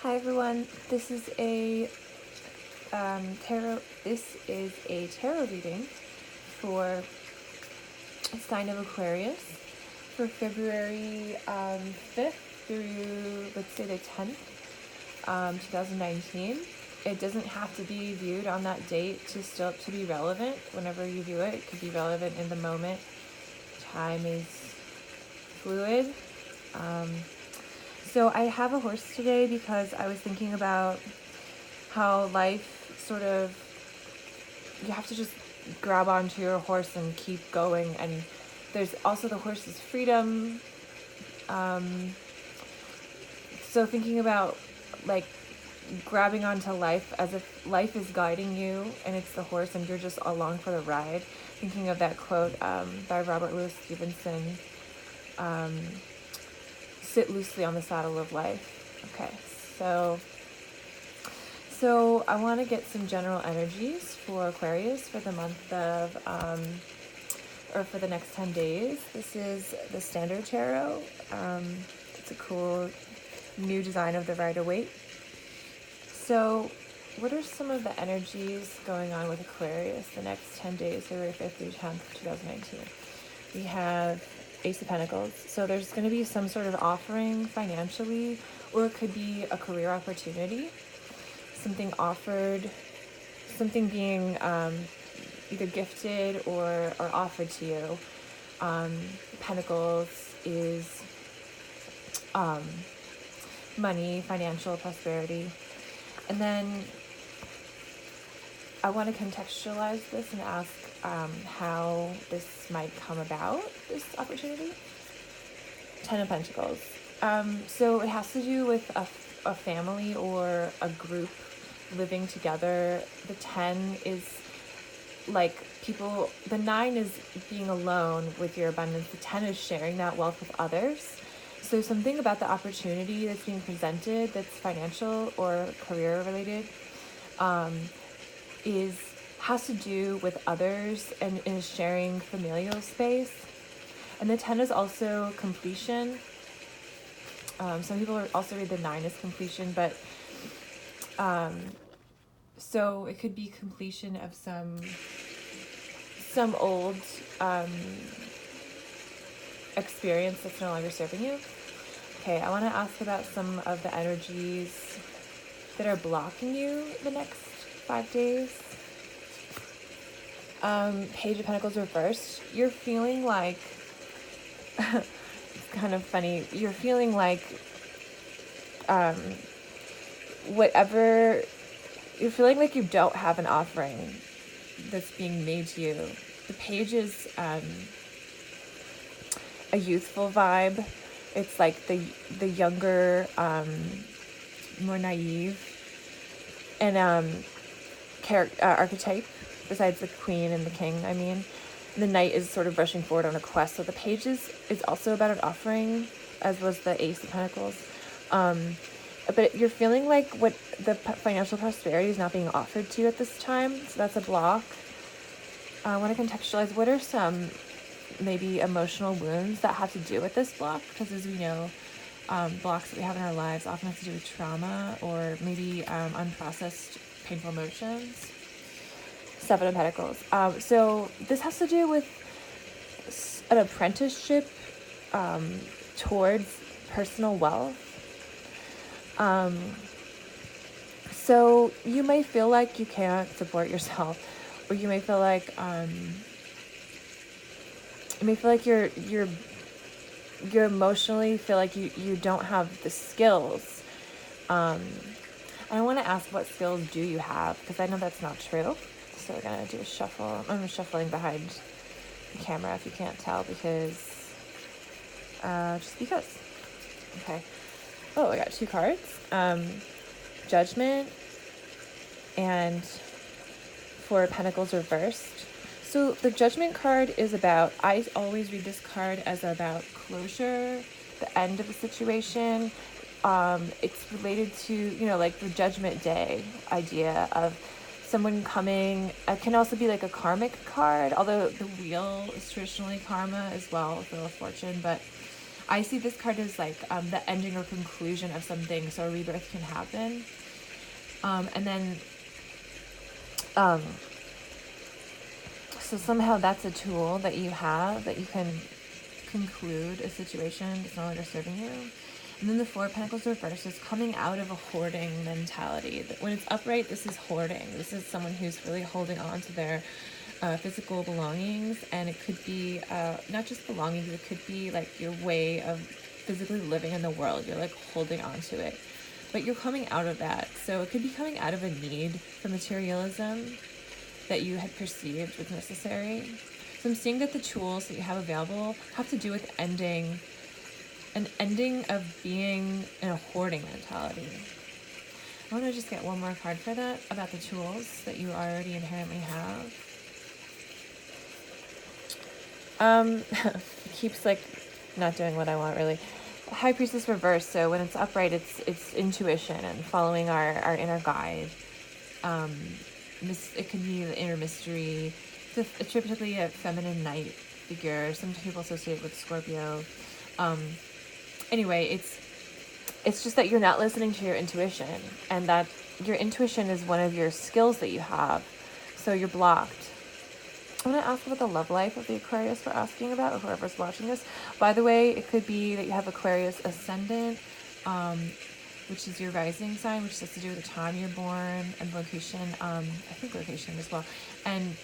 Hi everyone. This is a tarot. This is a tarot reading for sign of Aquarius for February 5th through, let's say, the 10th, 2019. It doesn't have to be viewed on that date to be relevant. Whenever you view it, it could be relevant in the moment. Time is fluid. So I have a horse today because I was thinking about how life sort of, you have to just grab onto your horse and keep going. And there's also the horse's freedom. So thinking about like grabbing onto life as if life is guiding you and it's the horse and you're just along for the ride. Thinking of that quote by Robert Louis Stevenson, sit loosely on the saddle of life. Okay, so I want to get some general energies for Aquarius for the month of, or for the next 10 days. This is the Standard Tarot. It's a cool new design of the Rider-Waite. So what are some of the energies going on with Aquarius the next 10 days, February 5th through 10th, 2019? We have Ace of Pentacles. So there's going to be some sort of offering financially, or it could be a career opportunity. Something offered, something being either gifted or offered to you. Pentacles is money, financial prosperity. And then I want to contextualize this and ask how this might come about, this opportunity. Ten of Pentacles. So it has to do with a family or a group living together. The 10 is like people, the 9 is being alone with your abundance. The 10 is sharing that wealth with others. So something about the opportunity that's being presented that's financial or career related has to do with others and is sharing familial space. And the 10 is also completion. Some people also read the 9 as completion, but so it could be completion of some old experience that's no longer serving you. Okay, I want to ask about some of the energies that are blocking you the next 5 days. Page of Pentacles reversed. You're feeling like, it's kind of funny, you're feeling like you're feeling like you don't have an offering that's being made to you. The page is a youthful vibe. It's like the younger, more naive and archetype, besides the queen and the king. I mean, the knight is sort of rushing forward on a quest. So the page is also about an offering, as was the Ace of Pentacles. But you're feeling like what the financial prosperity is not being offered to you at this time. So that's a block. I want to contextualize what are some maybe emotional wounds that have to do with this block, because as we know, blocks that we have in our lives often have to do with trauma or maybe unprocessed painful emotions. 7 of Pentacles. So this has to do with an apprenticeship towards personal wealth. So you may feel like you can't support yourself, or you may feel like you're emotionally feel like you don't have the skills. And I want to ask, what skills do you have? Because I know that's not true. So we're gonna do a shuffle. I'm shuffling behind the camera if you can't tell, because just because. Okay. Oh, I got 2 cards. Judgment and 4 Pentacles reversed. So the Judgment card is about, I always read this card as about closure, the end of a situation. It's related to, like the Judgment Day idea of someone coming. It can also be like a karmic card, although the wheel is traditionally karma as well, Wheel of Fortune. But I see this card as like the ending or conclusion of something, so a rebirth can happen. And then, so somehow that's a tool that you have that you can conclude a situation that's no longer serving you. And then the Four of Pentacles reversed is coming out of a hoarding mentality. When it's upright, this is hoarding. This is someone who's really holding on to their physical belongings, and it could be not just belongings, it could be like your way of physically living in the world. You're like holding on to it, but you're coming out of that. So it could be coming out of a need for materialism that you had perceived was necessary. So I'm seeing that the tools that you have available have to do with an ending of being in a hoarding mentality. I want to just get one more card for that, about the tools that you already inherently have. It keeps like not doing what I want really. High Priestess reversed, so when it's upright, it's intuition and following our inner guide. It can be the inner mystery. It's typically a feminine knight figure. Some people associate it with Scorpio. Anyway, it's just that you're not listening to your intuition, and that your intuition is one of your skills that you have, so you're blocked. I'm going to ask about the love life of the Aquarius we're asking about, or whoever's watching this. By the way, it could be that you have Aquarius ascendant, which is your rising sign, which has to do with the time you're born and location. I think location as well. And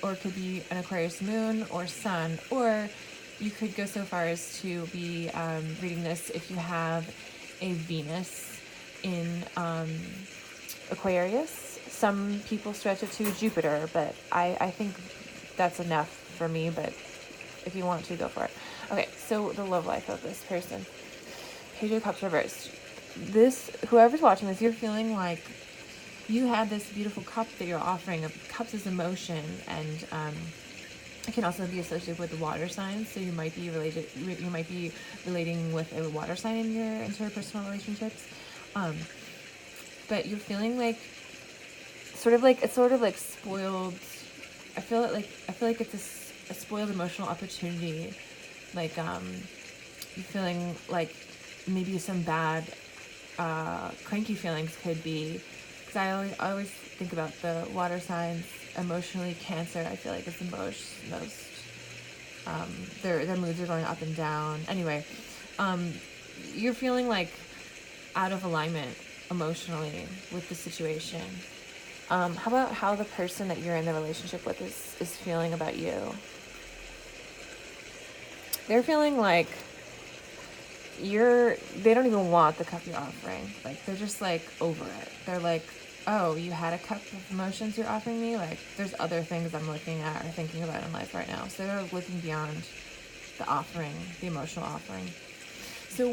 or it could be an Aquarius moon or sun, or you could go so far as to be reading this if you have a Venus in Aquarius. Some people stretch it to Jupiter, but I think that's enough for me, but if you want to, go for it. Okay, so the love life of this person. Page of Cups reversed. Whoever's watching this, you're feeling like you had this beautiful cup that you're offering. Cups is emotion, and it can also be associated with the water signs. So you might be relating with a water sign in your interpersonal relationships. But you're feeling like sort of like spoiled. I feel like it's a spoiled emotional opportunity. Like you're feeling like maybe some bad cranky feelings could be, because I always think about the water signs emotionally. Cancer, I feel like it's the most their moods are going up and down. Anyway, you're feeling like out of alignment emotionally with the situation. How about how the person that you're in the relationship with is feeling about you? They're feeling like they don't even want the cup you're offering. Like, they're just like over it. They're like, oh, you had a cup of emotions you're offering me? Like, there's other things I'm looking at or thinking about in life right now. So they're looking beyond the offering, the emotional offering. So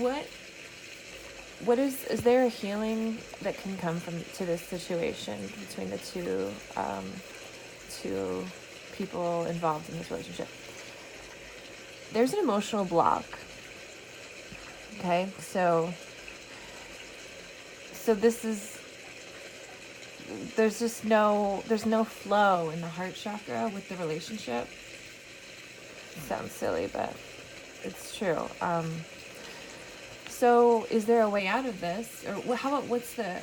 what is there a healing that can come to this situation between the two people involved in this relationship? There's an emotional block. Okay, so there's no flow in the heart chakra with the relationship. Sounds silly, but it's true. So is there a way out of this, or how about what's the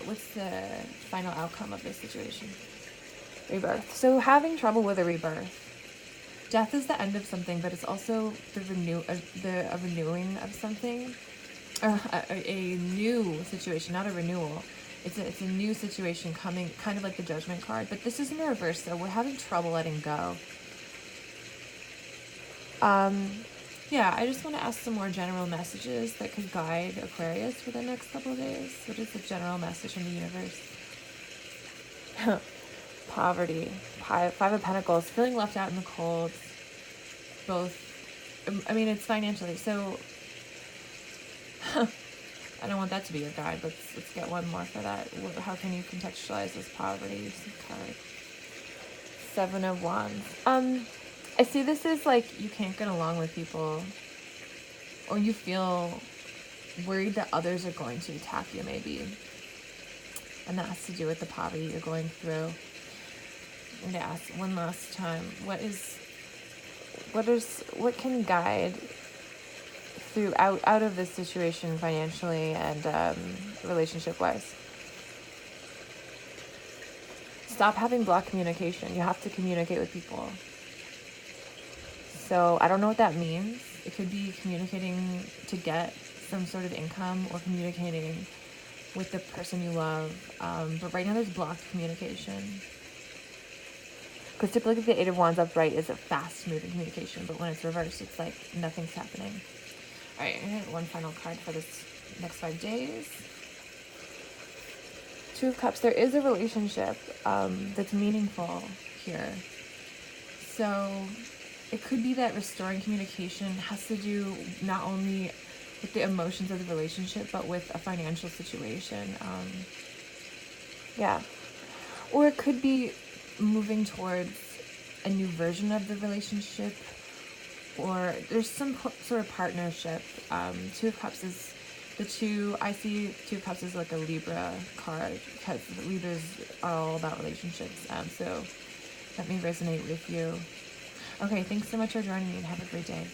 final outcome of this situation? Rebirth. So having trouble with a rebirth. Death is the end of something, but it's also the renewing of something. A new situation, not a renewal. It's a new situation coming, kind of like the Judgment card. But this is in the reverse, though. We're having trouble letting go. Yeah, I just want to ask some more general messages that could guide Aquarius for the next couple of days. What is the general message from the universe? Poverty. Five of Pentacles. Feeling left out in the cold. Both. I mean, it's financially. So, I don't want that to be your guide. Let's get one more for that. How can you contextualize this poverty? Card. 7 of Wands. I see this as like you can't get along with people, or you feel worried that others are going to attack you, maybe. And that has to do with the poverty you're going through. I'm gonna ask one last time, what can guide through out of this situation financially and relationship wise. Stop having blocked communication. You have to communicate with people. So I don't know what that means. It could be communicating to get some sort of income or communicating with the person you love. But right now there's blocked communication. Because typically the Eight of Wands upright is a fast moving communication, but when it's reversed, it's like nothing's happening. All right, I'm going to get one final card for this next 5 days. Two of Cups. There is a relationship that's meaningful here. So it could be that restoring communication has to do not only with the emotions of the relationship, but with a financial situation. Yeah. Or it could be moving towards a new version of the relationship, or there's some sort of partnership. Two of Cups is I see Two of Cups as like a Libra card, because Libras are all about relationships. So that may resonate with you. Okay, thanks so much for joining me and have a great day.